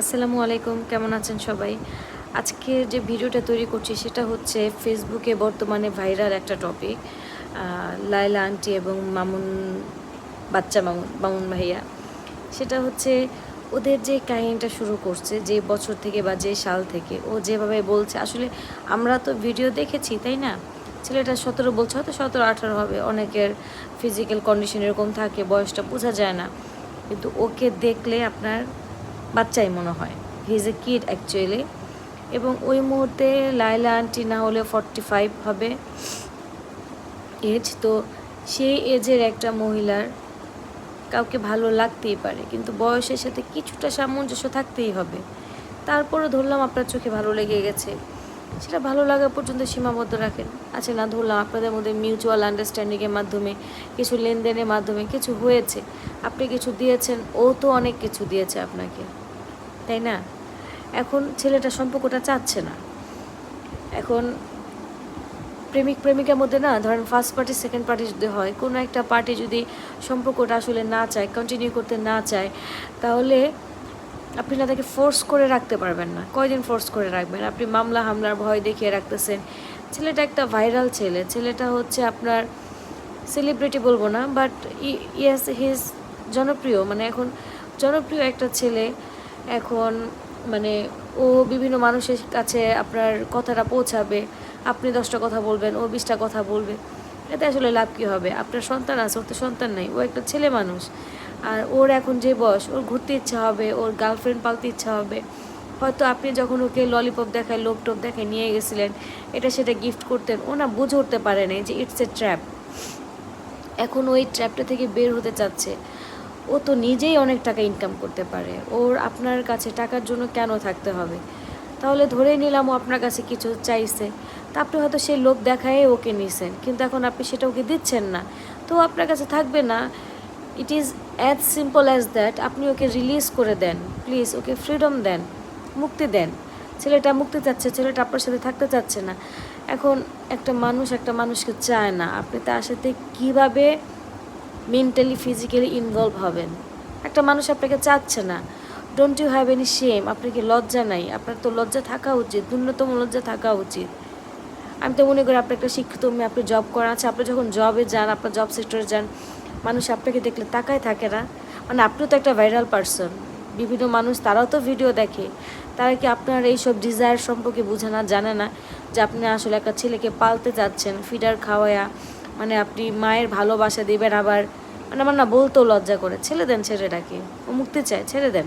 আসসালামু আলাইকুম, কেমন আছেন সবাই? আজকে যে ভিডিওটা তৈরি করছি সেটা হচ্ছে ফেসবুকে বর্তমানে ভাইরাল একটা টপিক, লায়লা আন্টি এবং মামুন ভাইয়া। সেটা হচ্ছে ওদের যে কাহিনীটা শুরু করছে, যে বছর থেকে বা যে সাল থেকে ও যেভাবে বলছে, আসলে আমরা তো ভিডিও দেখেছি, তাই না? ছেলেটা 17 বলছে, হয়তো 17-18 হবে, অনেকের ফিজিক্যাল কন্ডিশন এরকম থাকে, বয়সটা বোঝা যায় না, কিন্তু ওকে দেখলে আপনার বাচ্চাই মনে হয়। He is a kid actually. এবং ওই মুহূর্তে লায়লা আন্টি না হলে 45 হবে এজ। তো সেই এজের একটা মহিলার কাউকে ভালো লাগতেই পারে, কিন্তু বয়সের সাথে কিছুটা সামঞ্জস্য থাকতেই হবে। তারপরে ধরলাম আপনার চোখে ভালো লেগে গেছে, সেটা ভালো লাগা পর্যন্ত সীমাবদ্ধ রাখেন। আচ্ছা, না ধরলাম আপনাদের মধ্যে মিউচুয়াল আন্ডারস্ট্যান্ডিংয়ের মাধ্যমে, কিছু লেনদেনের মাধ্যমে কিছু হয়েছে, আপনি কিছু দিয়েছেন, ও তো অনেক কিছু দিয়েছে আপনাকে, তাই না? এখন ছেলেটা সম্পর্কটা চাচ্ছে না। এখন প্রেমিক প্রেমিকার মধ্যে না, ধরেন ফার্স্ট পার্টি সেকেন্ড পার্টি যদি হয়, কোনো একটা পার্টি যদি সম্পর্কটা আসলে না চায়, কন্টিনিউ করতে না চায়, তাহলে আপনি না তাকে ফোর্স করে রাখতে পারবেন না। কয়দিন ফোর্স করে রাখবেন? আপনি মামলা হামলার ভয় দেখিয়ে রাখতেছেন। ছেলেটা একটা ভাইরাল ছেলে, ছেলেটা হচ্ছে আপনার সেলিব্রিটি বলবো না, বাট ইয়েস হিজ জনপ্রিয়, মানে এখন জনপ্রিয় একটা ছেলে। এখন মানে ও বিভিন্ন মানুষের কাছে আপনার কথাটা পৌঁছাবে, আপনি 10টা কথা বলবেন, ও 20টা কথা বলবে, এতে আসলে লাভ কী হবে? আপনার সন্তান আছে, ওর তো সন্তান নাই, ও একটা ছেলে মানুষ। আর ওর এখন যে বয়স, ওর ঘুরতে ইচ্ছা হবে, ওর গার্লফ্রেন্ড পালতে ইচ্ছা হবে। হয়তো আপনি যখন ওকে ললিপপ দেখায়, লোকটপ দেখায় নিয়ে গেছিলেন, এটা সেটা গিফট করতেন, ও না বুঝে উঠতে পারে না যে ইটস এ ট্র্যাপ। এখন ওই ট্র্যাপটা থেকে বের হতে চাচ্ছে। ও তো নিজেই অনেক টাকা ইনকাম করতে পারে, ওর আপনার কাছে টাকার জন্য কেন থাকতে হবে? তাহলে ধরেই নিলাম ও আপনার কাছে কিছু চাইছে, তা আপনি হয়তো সেই লোভ দেখায় ওকে নিছেন, কিন্তু এখন আপনি সেটা ওকে দিচ্ছেন না, তো আপনার কাছে থাকবে না। It is as simple as that. আপনি ওকে রিলিজ করে দেন, প্লিজ ওকে ফ্রিডম দেন, মুক্তি দেন। ছেলেটা মুক্তি চাচ্ছে, ছেলেটা আপনার সাথে থাকতে চাচ্ছে না। এখন একটা মানুষ একটা মানুষকে চায় না, আপনি তার সাথে কীভাবে মেন্টালি ফিজিক্যালি ইনভলভ হবেন? একটা মানুষ আপনাকে চাচ্ছে না, don't you have any shame? আপনার কি লজ্জা নাই? আপনার তো লজ্জা থাকা উচিত, ন্যূনতম লজ্জা থাকা উচিত। আমি তো মনে করি আপনি একটা শিক্ষিত মেয়ে, আপনি জব করা আছে, আপনি যখন জবে যান, আপনার জব সেক্টরে যান, মানুষ আপনাকে দেখলে তাকায় থাকে না? মানে আপনিও তো একটা ভাইরাল পারসন, বিভিন্ন মানুষ তারাও তো ভিডিও দেখে, তারা কি আপনার এইসব ডিজায়ার সম্পর্কে বুঝে না, জানে না যে আপনি আসলে একটা ছেলেকে পালতে যাচ্ছেন, ফিডার খাওয়ায়া, মানে আপনি মায়ের ভালোবাসা দেবেন। আবার মানে আমার না বলতেও লজ্জা করে, ছেড়ে দেন ছেলেটাকে, ও মুক্তি চায়, ছেড়ে দেন।